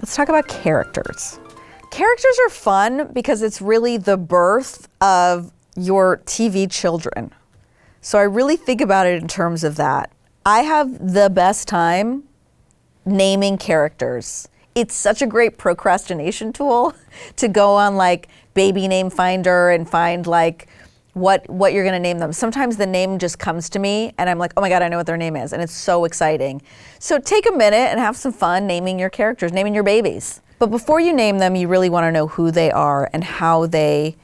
Let's talk about characters. Characters are fun because it's really the birth of your TV children. So I really think about it in terms of that. I have the best time naming characters. It's such a great procrastination tool to go on like baby name finder and find like what you're gonna name them. Sometimes the name just comes to me and I'm like, oh my God, I know what their name is. And it's so exciting. So take a minute and have some fun naming your characters, naming your babies. But before you name them, you really wanna know who they are and how they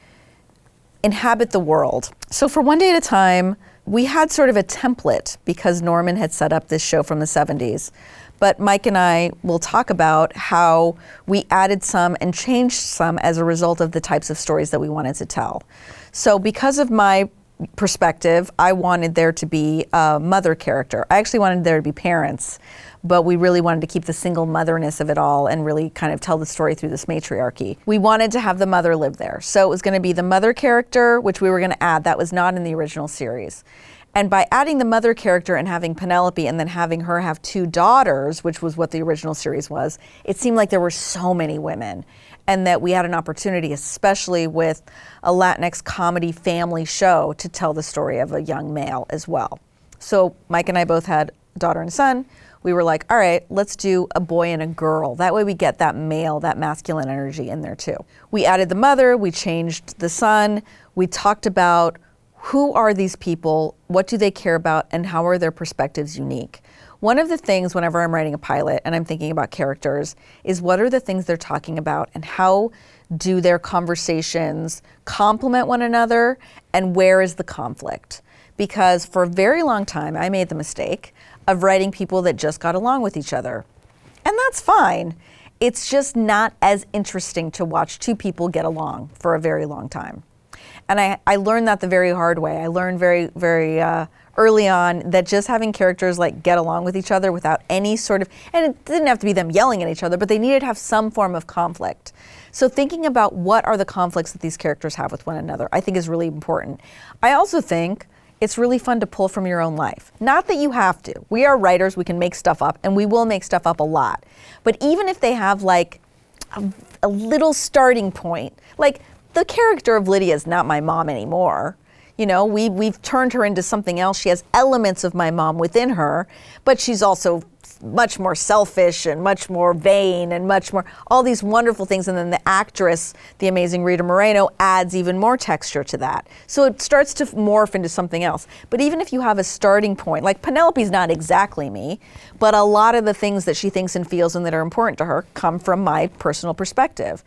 inhabit the world. So for One Day at a Time, we had sort of a template because Norman had set up this show from the 70s. But Mike and I will talk about how we added some and changed some as a result of the types of stories that we wanted to tell. So because of my perspective, I wanted there to be a mother character. I actually wanted there to be parents, but we really wanted to keep the single motherness of it all and really kind of tell the story through this matriarchy. We wanted to have the mother live there. So it was going to be the mother character, which we were going to add. That was not in the original series. And by adding the mother character and having Penelope and then having her have two daughters, which was what the original series was, it seemed like there were so many women and that we had an opportunity, especially with a Latinx comedy family show, to tell the story of a young male as well. So Mike and I both had a daughter and son. We were like, all right, let's do a boy and a girl. That way we get that male, that masculine energy in there too. We added the mother, we changed the son, we talked about who are these people, what do they care about, and how are their perspectives unique? One of the things whenever I'm writing a pilot and I'm thinking about characters is what are the things they're talking about and how do their conversations complement one another and where is the conflict? Because for a very long time, I made the mistake of writing people that just got along with each other. And that's fine. It's just not as interesting to watch two people get along for a very long time. And I learned that the very hard way. I learned very, very early on that just having characters like get along with each other without any sort of, and it didn't have to be them yelling at each other, but they needed to have some form of conflict. So thinking about what are the conflicts that these characters have with one another, I think is really important. I also think it's really fun to pull from your own life. Not that you have to. We are writers, we can make stuff up, and we will make stuff up a lot. But even if they have like a little starting point, like the character of Lydia is not my mom anymore. You know, we've turned her into something else. She has elements of my mom within her, but she's also much more selfish and much more vain and much more, all these wonderful things. And then the actress, the amazing Rita Moreno, adds even more texture to that. So it starts to morph into something else. But even if you have a starting point, like Penelope's not exactly me, but a lot of the things that she thinks and feels and that are important to her come from my personal perspective.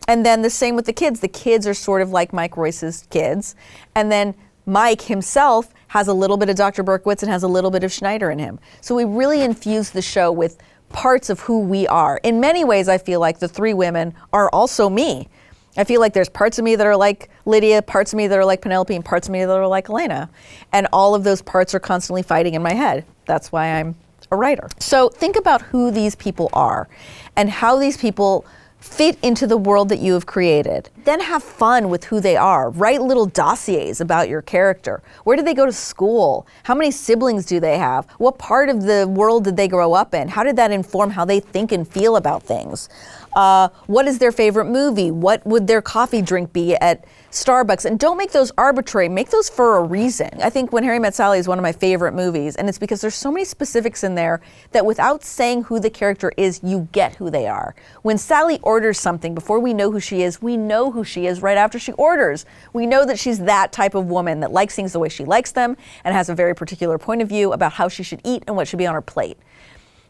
And then the same with the kids. The kids are sort of like Mike Royce's kids. And then Mike himself has a little bit of Dr. Berkowitz and has a little bit of Schneider in him. So we really infuse the show with parts of who we are. In many ways, I feel like the three women are also me. I feel like there's parts of me that are like Lydia, parts of me that are like Penelope, and parts of me that are like Elena. And all of those parts are constantly fighting in my head. That's why I'm a writer. So think about who these people are and how these people fit into the world that you have created. Then have fun with who they are. Write little dossiers about your character. Where did they go to school? How many siblings do they have? What part of the world did they grow up in? How did that inform how they think and feel about things? What is their favorite movie? What would their coffee drink be at Starbucks? And don't make those arbitrary, make those for a reason. I think When Harry Met Sally is one of my favorite movies, and it's because there's so many specifics in there that without saying who the character is, you get who they are. When Sally orders something, before we know who she is, we know who she is right after she orders. We know that she's that type of woman that likes things the way she likes them and has a very particular point of view about how she should eat and what should be on her plate.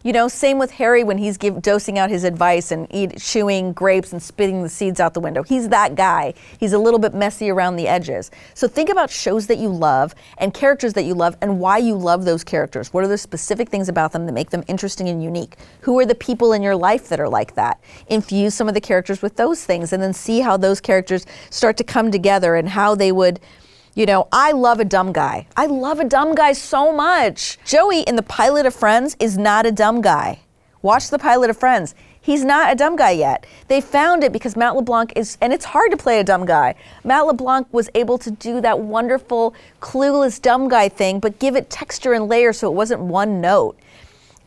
You know, same with Harry when he's dosing out his advice and chewing grapes and spitting the seeds out the window. He's that guy. He's a little bit messy around the edges. So think about shows that you love and characters that you love and why you love those characters. What are the specific things about them that make them interesting and unique? Who are the people in your life that are like that? Infuse some of the characters with those things and then see how those characters start to come together and how they would. You know, I love a dumb guy. I love a dumb guy so much. Joey in the pilot of Friends is not a dumb guy. Watch the pilot of Friends. He's not a dumb guy yet. They found it because Matt LeBlanc is, and it's hard to play a dumb guy. Matt LeBlanc was able to do that wonderful, clueless dumb guy thing, but give it texture and layer so it wasn't one note.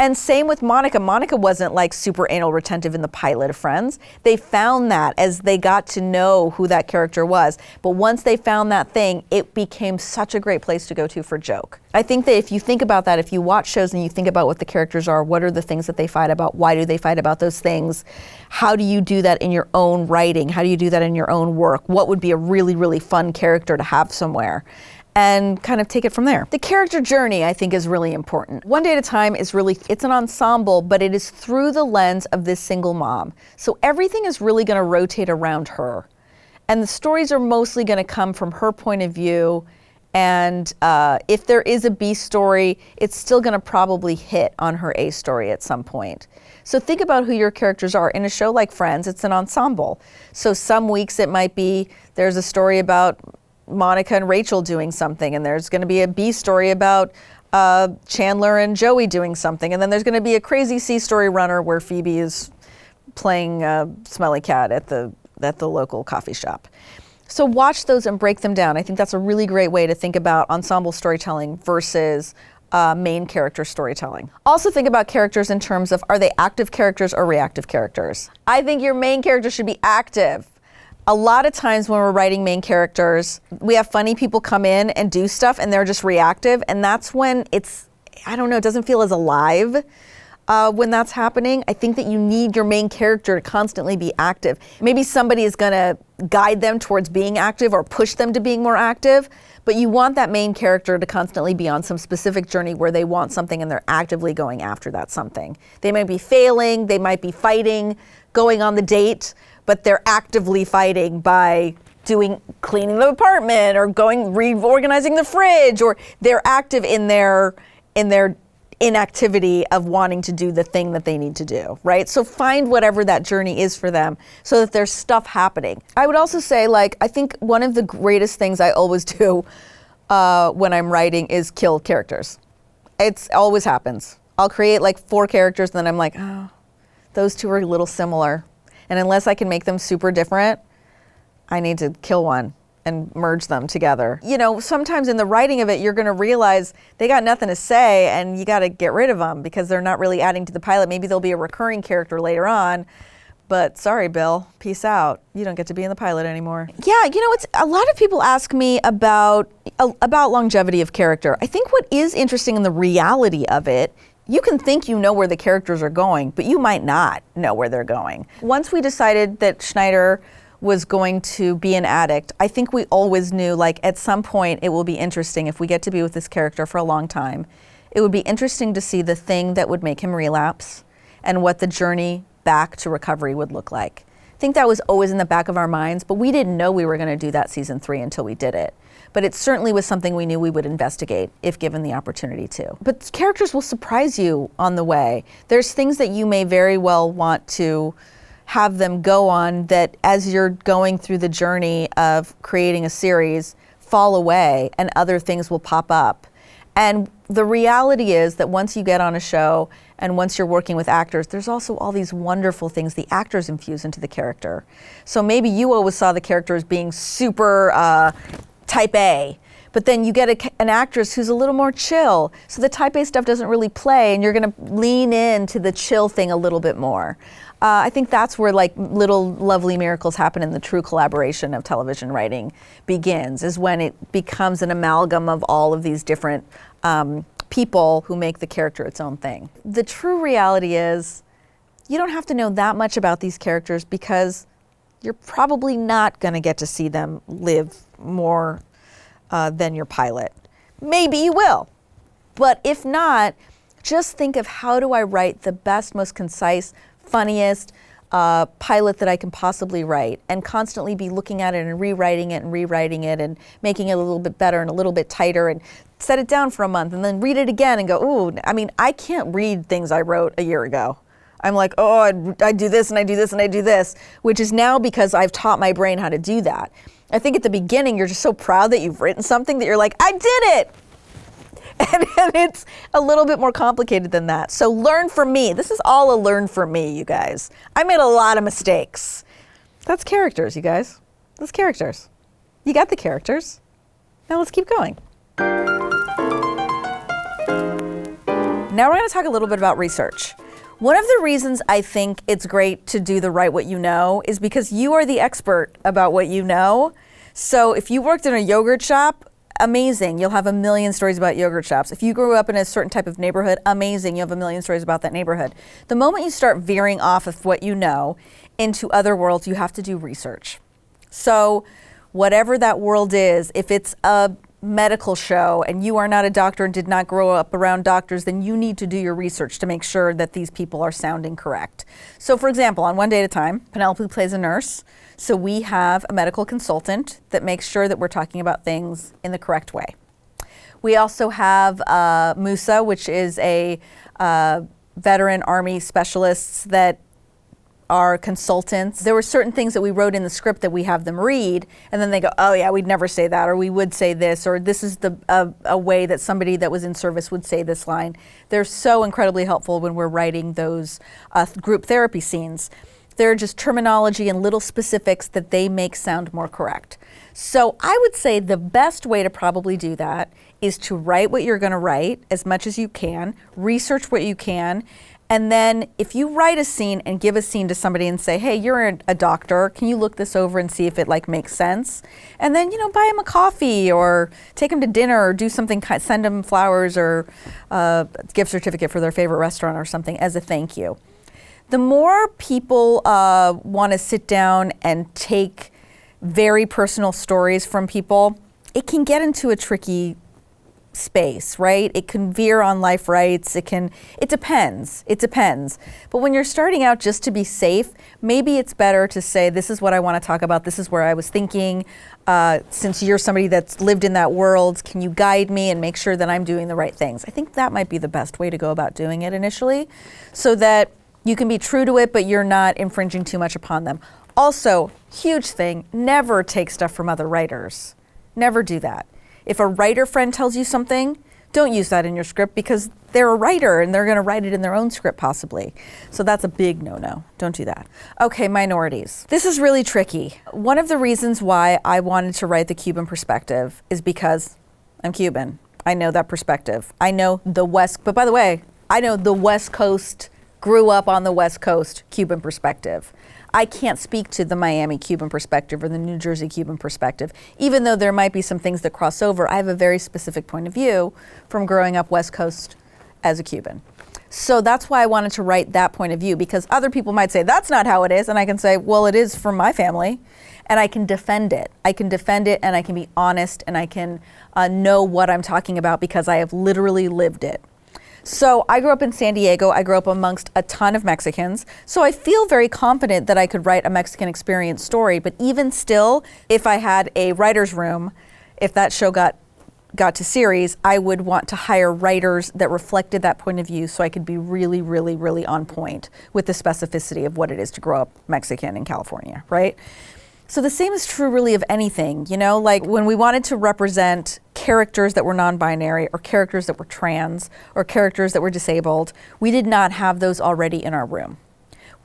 And same with Monica. Monica wasn't like super anal retentive in the pilot of Friends. They found that as they got to know who that character was. But once they found that thing, it became such a great place to go to for joke. I think that if you think about that, if you watch shows and you think about what the characters are, what are the things that they fight about, why do they fight about those things, how do you do that in your own writing, how do you do that in your own work, what would be a really, really fun character to have somewhere? And kind of take it from there. The character journey, I think, is really important. One Day at a Time is really, it's an ensemble, but it is through the lens of this single mom. So everything is really gonna rotate around her. And the stories are mostly gonna come from her point of view. And if there is a B story, it's still gonna probably hit on her A story at some point. So think about who your characters are. In a show like Friends, it's an ensemble. So some weeks it might be, there's a story about Monica and Rachel doing something, and there's going to be a B story about Chandler and Joey doing something, and then there's going to be a crazy C story runner where Phoebe is playing Smelly Cat at the local coffee shop. So watch those and break them down. I think that's a really great way to think about ensemble storytelling versus main character storytelling. Also think about characters in terms of, are they active characters or reactive characters? I think your main character should be active. A lot of times when we're writing main characters, we have funny people come in and do stuff and they're just reactive, and that's when it's, I don't know, it doesn't feel as alive when that's happening. I think that you need your main character to constantly be active. Maybe somebody is gonna guide them towards being active or push them to being more active, but you want that main character to constantly be on some specific journey where they want something and they're actively going after that something. They might be failing, they might be fighting, going on the date, but they're actively fighting by cleaning the apartment or reorganizing the fridge, or they're active in their inactivity of wanting to do the thing that they need to do, right? So find whatever that journey is for them so that there's stuff happening. I would also say, like, I think one of the greatest things I always do when I'm writing is kill characters. It always happens. I'll create like 4 characters and then I'm like, oh, those 2 are a little similar. And unless I can make them super different, I need to kill one and merge them together. You know, sometimes in the writing of it, you're gonna realize they got nothing to say and you gotta get rid of them because they're not really adding to the pilot. Maybe they'll be a recurring character later on, but sorry, Bill, peace out. You don't get to be in the pilot anymore. Yeah, you know, a lot of people ask me about longevity of character. I think what is interesting in the reality of it, you can think you know where the characters are going, but you might not know where they're going. Once we decided that Schneider was going to be an addict, I think we always knew, like, at some point it will be interesting if we get to be with this character for a long time. It would be interesting to see the thing that would make him relapse and what the journey back to recovery would look like. I think that was always in the back of our minds, but we didn't know we were going to do that season 3 until we did it. But it certainly was something we knew we would investigate if given the opportunity to. But characters will surprise you on the way. There's things that you may very well want to have them go on that as you're going through the journey of creating a series fall away and other things will pop up. And the reality is that once you get on a show and once you're working with actors, there's also all these wonderful things the actors infuse into the character. So maybe you always saw the character as being super type A, but then you get an actress who's a little more chill. So the type A stuff doesn't really play and you're gonna lean into the chill thing a little bit more. I think that's where like little lovely miracles happen in the true collaboration of television writing begins, is when it becomes an amalgam of all of these different people who make the character its own thing. The true reality is you don't have to know that much about these characters because you're probably not gonna get to see them live more than your pilot. Maybe you will, but if not, just think of how do I write the best, most concise, funniest pilot that I can possibly write, and constantly be looking at it and rewriting it and making it a little bit better and a little bit tighter, and set it down for a month and then read it again and go, ooh, I mean, I can't read things I wrote a year ago. I'm like, oh, I do this and I do this and I do this, which is now because I've taught my brain how to do that. I think at the beginning, you're just so proud that you've written something that you're like, I did it! And it's a little bit more complicated than that. So learn from me. This is all a learn from me, you guys. I made a lot of mistakes. That's characters, you guys. That's characters. You got the characters. Now let's keep going. now we're going to talk a little bit about research. One of the reasons I think it's great to do the Write What You Know is because you are the expert about what you know. So if you worked in a yogurt shop, amazing, you'll have a million stories about yogurt shops. If you grew up in a certain type of neighborhood, amazing, you have a million stories about that neighborhood. The moment you start veering off of what you know into other worlds, you have to do research. So whatever that world is, if it's a medical show and you are not a doctor and did not grow up around doctors, then you need to do your research to make sure that these people are sounding correct. So for example, on One Day at a Time, Penelope plays a nurse. So we have a medical consultant that makes sure that we're talking about things in the correct way. We also have Musa, which is a veteran Army specialists that are consultants. There were certain things that we wrote in the script that we have them read, and then they go, oh yeah, we'd never say that, or we would say this, or this is a way that somebody that was in service would say this line. They're so incredibly helpful when we're writing those group therapy scenes. They're just terminology and little specifics that they make sound more correct. So I would say the best way to probably do that is to write what you're going to write as much as you can, research what you can, and then if you write a scene and give a scene to somebody and say, hey, you're a doctor, can you look this over and see if it like makes sense? And then, buy them a coffee or take them to dinner or do something, send them flowers or a gift certificate for their favorite restaurant or something as a thank you. The more people want to sit down and take very personal stories from people, it can get into a tricky space, right? It can veer on life rights. It depends. But when you're starting out just to be safe, maybe it's better to say, this is what I want to talk about. This is where I was thinking. Since you're somebody that's lived in that world, can you guide me and make sure that I'm doing the right things? I think that might be the best way to go about doing it initially, so that you can be true to it, but you're not infringing too much upon them. Also, huge thing, never take stuff from other writers. Never do that. If a writer friend tells you something, don't use that in your script because they're a writer and they're going to write it in their own script possibly. So that's a big no-no. Don't do that. Okay, minorities. This is really tricky. One of the reasons why I wanted to write the Cuban perspective is because I'm Cuban. I know that perspective. I know the West, but by the way, I know the West Coast, grew up on the West Coast Cuban perspective. I can't speak to the Miami Cuban perspective or the New Jersey Cuban perspective. Even though there might be some things that cross over, I have a very specific point of view from growing up West Coast as a Cuban. So that's why I wanted to write that point of view, because other people might say, that's not how it is. And I can say, well, it is from my family. And I can defend it. I can defend it and I can be honest and I can know what I'm talking about because I have literally lived it. So I grew up in San Diego. I grew up amongst a ton of Mexicans. So I feel very confident that I could write a Mexican experience story. But even still, if I had a writer's room, if that show got to series, I would want to hire writers that reflected that point of view so I could be really, really, really on point with the specificity of what it is to grow up Mexican in California, right? So the same is true really of anything, like when we wanted to represent characters that were non-binary or characters that were trans or characters that were disabled, we did not have those already in our room.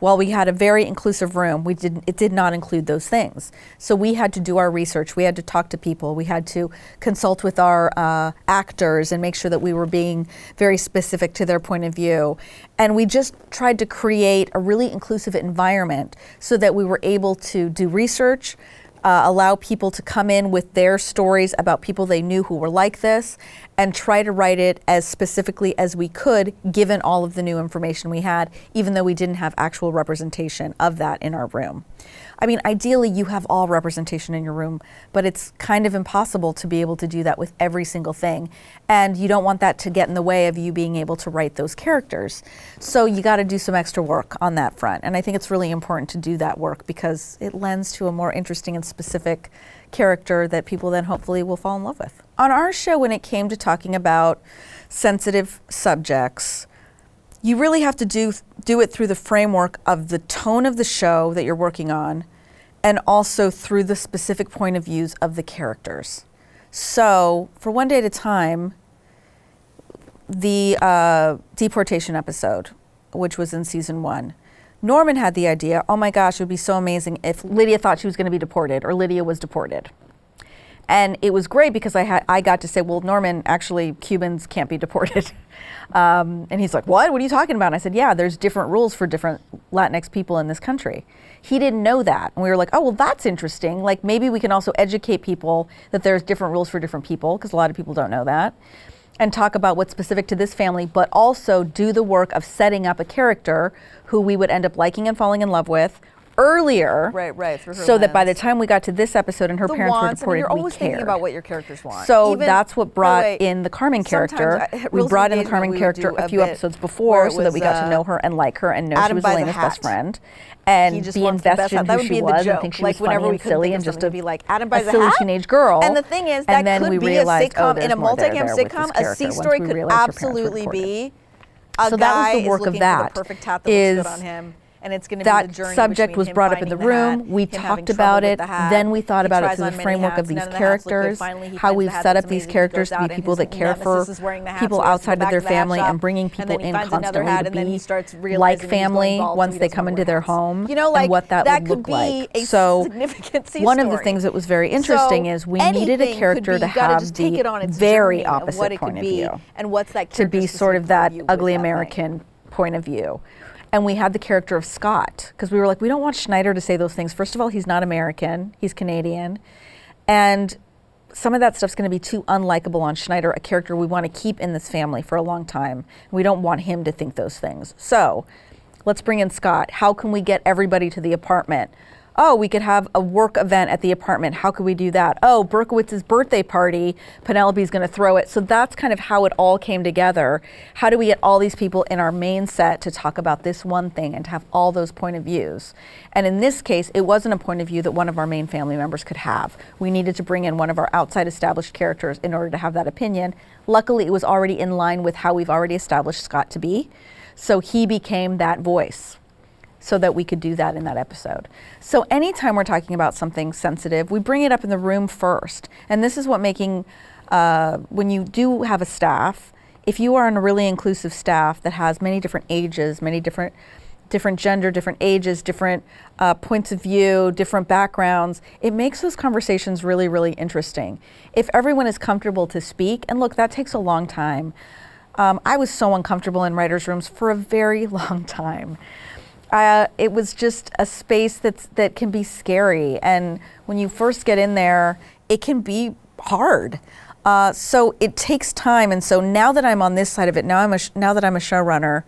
While we had a very inclusive room, it did not include those things. So we had to do our research, we had to talk to people, we had to consult with our actors and make sure that we were being very specific to their point of view. And we just tried to create a really inclusive environment so that we were able to do research, allow people to come in with their stories about people they knew who were like this, and try to write it as specifically as we could, given all of the new information we had, even though we didn't have actual representation of that in our room. I mean, ideally you have all representation in your room, but it's kind of impossible to be able to do that with every single thing. And you don't want that to get in the way of you being able to write those characters. So you got to do some extra work on that front. And I think it's really important to do that work because it lends to a more interesting and specific character that people then hopefully will fall in love with. On our show, when it came to talking about sensitive subjects, you really have to do it through the framework of the tone of the show that you're working on and also through the specific point of views of the characters. So for One Day at a Time, the deportation episode, which was in season 1, Norman had the idea, oh my gosh, it would be so amazing if Lydia thought she was going to be deported or Lydia was deported. And it was great because I got to say, well, Norman, actually Cubans can't be deported. And he's like, what are you talking about? And I said, yeah, there's different rules for different Latinx people in this country. He didn't know that. And we were like, oh, well, that's interesting. Like, maybe we can also educate people that there's different rules for different people, because a lot of people don't know that, and talk about what's specific to this family, but also do the work of setting up a character who we would end up liking and falling in love with earlier, right, through her so that by lens. the time we got to this episode and her The parents were wants, I mean, deported, you're we always cared. thinking about what your characters want. So Even, that's what by brought the way, in the Carmen character. We Rules of brought in the Engagement Carmen we would character do a a few bit episodes where before, it so that was, we got to know her and like her and know she Adam was buys a Elena's best hat. friend. He And just be wants the best invested hat. in That who would she be the was joke. and think she Like was whenever funny we and couldn't silly think and of just something to be like, Adam buys a a silly hat? teenage girl. And the thing is, And that then we could be a realized, oh, sitcom, there's in a more there multicam with this sitcom, a character C once story we could realized her parents were absolutely deported. be So a that was guy the work is of looking that, for the perfect hat that is looks good on him. And it's going to be that the journey subject between was him brought up in finding the room. hat, We him having talked trouble about with it. the hat. Then we thought He about it tries through the on many framework hats, of these none the hats look good. characters, Finally, he how finds the we've hat set that's up these amazing. He characters goes to out be and people his that care for nemesis is wearing the hat, people so he has to go outside of back their to the hat family shop, and bringing and people then he in finds another constantly hat, to and then be he starts like realizing he's going family bald, so once he they doesn't come wanna into wear their hats. home, You know, like, and what that that would could look be like. a So significant C one of the story. things that was very interesting is we needed a anything character could be, to you gotta have just take the it on its very journey of what opposite it point could of be view, and what's that to be character's sort of specific that view with ugly that thing. American point of view. And we had the character of Scott, because we were like, we don't want Schneider to say those things. First of all, he's not American, he's Canadian. And some of that stuff's going to be too unlikable on Schneider, a character we want to keep in this family for a long time. We don't want him to think those things. So let's bring in Scott. How can we get everybody to the apartment? Oh, we could have a work event at the apartment. How could we do that? Oh, Berkowitz's birthday party, Penelope's going to throw it. So that's kind of how it all came together. How do we get all these people in our main set to talk about this one thing and to have all those point of views? And in this case, it wasn't a point of view that one of our main family members could have. We needed to bring in one of our outside established characters in order to have that opinion. Luckily, it was already in line with how we've already established Scott to be. So he became that voice, so that we could do that in that episode. So anytime we're talking about something sensitive, we bring it up in the room first. And this is what making, when you do have a staff, if you are in a really inclusive staff that has many different ages, many different gender, different ages, different points of view, different backgrounds, it makes those conversations really, really interesting. If everyone is comfortable to speak, and look, that takes a long time. I was so uncomfortable in writers' rooms for a very long time. It was just a space that can be scary, and when you first get in there, it can be hard. So it takes time, and so now that I'm on this side of it, now that I'm a showrunner,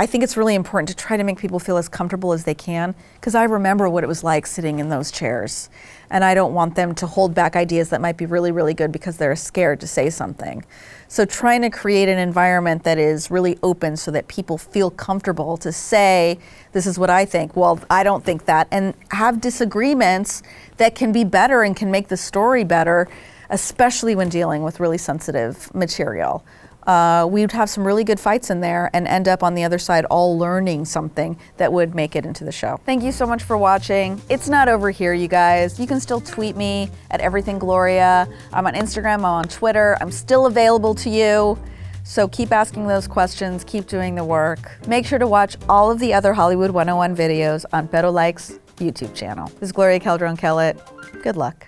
I think it's really important to try to make people feel as comfortable as they can, because I remember what it was like sitting in those chairs, and I don't want them to hold back ideas that might be really, really good because they're scared to say something. So trying to create an environment that is really open so that people feel comfortable to say, this is what I think, well, I don't think that, and have disagreements that can be better and can make the story better, especially when dealing with really sensitive material. We'd have some really good fights in there and end up on the other side all learning something that would make it into the show. Thank you so much for watching. It's not over here, you guys. You can still tweet me at everythinggloria. I'm on Instagram, I'm on Twitter. I'm still available to you. So keep asking those questions, keep doing the work. Make sure to watch all of the other Hollywood 101 videos on Beto Like's YouTube channel. This is Gloria Calderón Kellett. Good luck.